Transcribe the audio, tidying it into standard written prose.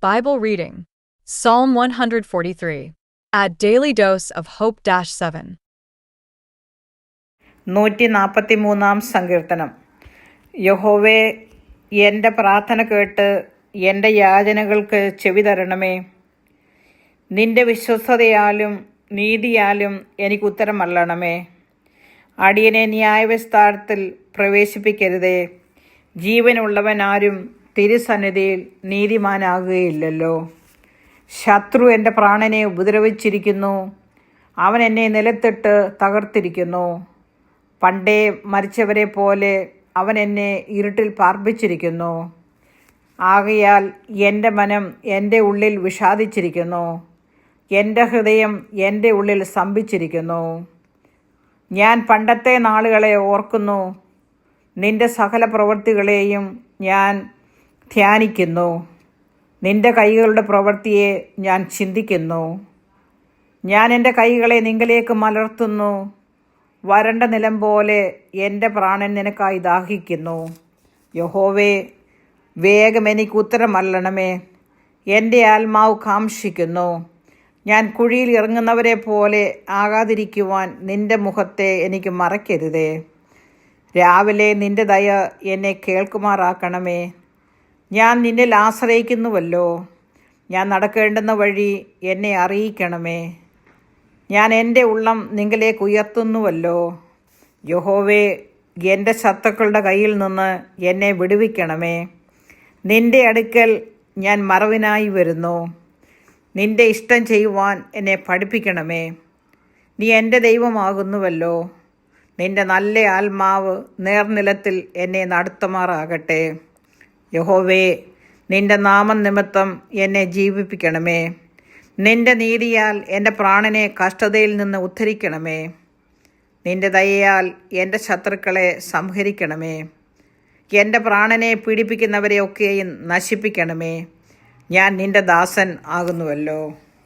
Bible reading Psalm 143 at Daily Dose of Hope 7. 143 സങ്കീർത്തനം. യഹോവേ, എൻ്റെ പ്രാർത്ഥന കേട്ട് എൻ്റെ യാചനകൾക്ക് ചെവി തരണമേ. നിന്റെ വിശ്വസ്തതയാലും നീതിയാലും എനിക്ക് ഉത്തരം അരുളണമേ. അടിയനെ ന്യായവിസ്താരത്തിൽ പ്രവേശിപ്പിക്കരുതേ. ജീവനുള്ളവനാരും തിരുസന്നിധിയിൽ നീതിമാനാകുകയില്ലല്ലോ. ശത്രു എൻ്റെ പ്രാണനെ ഉപദ്രവിച്ചിരിക്കുന്നു. അവൻ എന്നെ നിലത്തിട്ട് തകർത്തിരിക്കുന്നു. പണ്ടേ മരിച്ചവരെ പോലെ അവൻ എന്നെ ഇരുട്ടിൽ പാർപ്പിച്ചിരിക്കുന്നു. ആകയാൽ എൻ്റെ മനം എൻ്റെ ഉള്ളിൽ വിഷാദിച്ചിരിക്കുന്നു. എൻ്റെ ഹൃദയം എൻ്റെ ഉള്ളിൽ സ്തംഭിച്ചിരിക്കുന്നു. ഞാൻ പണ്ടത്തെ നാളുകളെ ഓർക്കുന്നു. നിന്റെ സകല പ്രവൃത്തികളെയും ഞാൻ ധ്യാനിക്കുന്നു. നിന്റെ കൈകളുടെ പ്രവൃത്തിയെ ഞാൻ ചിന്തിക്കുന്നു. ഞാൻ എൻ്റെ കൈകളെ നിങ്കലേക്ക് മലർത്തുന്നു. വരണ്ട നിലം പോലെ എൻ്റെ പ്രാണൻ നിനക്കായി ദാഹിക്കുന്നു. യഹോവേ, വേഗം എനിക്ക് ഉത്തരം അരുളണമേ. എൻ്റെ ആത്മാവ് കാംക്ഷിക്കുന്നു. ഞാൻ കുഴിയിൽ ഇറങ്ങുന്നവരെ പോലെ ആകാതിരിക്കുവാൻ നിന്റെ മുഖത്തെ എനിക്ക് മറയ്ക്കരുതേ. രാവിലെ നിന്റെ ദയ എന്നെ കേൾക്കുമാറാക്കണമേ. ഞാൻ നിന്നിൽ ആശ്രയിക്കുന്നുവല്ലോ. ഞാൻ നടക്കേണ്ടുന്ന വഴി എന്നെ അറിയിക്കണമേ. ഞാൻ എൻ്റെ ഉള്ളം നിങ്കലേക്ക് ഉയർത്തുന്നുവല്ലോ. യഹോവേ, എൻ്റെ ശത്രുക്കളുടെ കയ്യിൽ നിന്ന് എന്നെ വിടുവിക്കണമേ. നിന്റെ അടുക്കൽ ഞാൻ മറവിനായി വരുന്നു. നിന്റെ ഇഷ്ടം ചെയ്യുവാൻ എന്നെ പഠിപ്പിക്കണമേ. നീ എൻ്റെ ദൈവമാകുന്നുവല്ലോ. നിന്റെ നല്ല ആത്മാവ് നേർനിലത്തിൽ എന്നെ നടത്തുമാറാകട്ടെ. യഹോവേ, നിന്റെ നാമം നിമിത്തം എന്നെ ജീവിപ്പിക്കണമേ. നിന്റെ നീതിയാൽ എൻ്റെ പ്രാണനെ കഷ്ടതയിൽ നിന്ന് ഉദ്ധരിക്കണമേ. നിന്റെ ദയയാൽ എൻ്റെ ശത്രുക്കളെ സംഹരിക്കണമേ. എൻ്റെ പ്രാണനെ പീഡിപ്പിക്കുന്നവരെയൊക്കെയും നശിപ്പിക്കണമേ. ഞാൻ നിന്റെ ദാസൻ ആകുന്നുവല്ലോ.